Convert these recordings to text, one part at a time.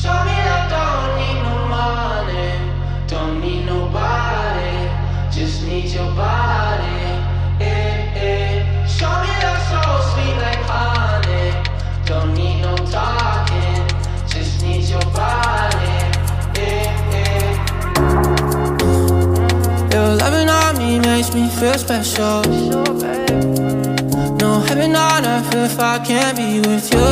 Show me that don't need no money, don't need nobody, just need your body. Show me that soul sweet like honey, don't need no talking, just need your body. Your loving on me makes me feel special. No heaven on earth if I can't be with you.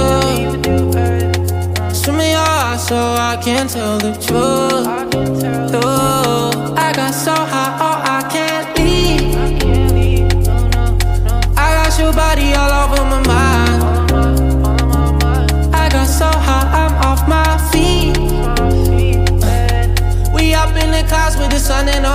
Swim in your eyes so I can tell the truth. Ooh, I got so high, oh I can't leave. I got your body all over my mind. I got so high, I'm off my feet. We up in the clouds with the sun and the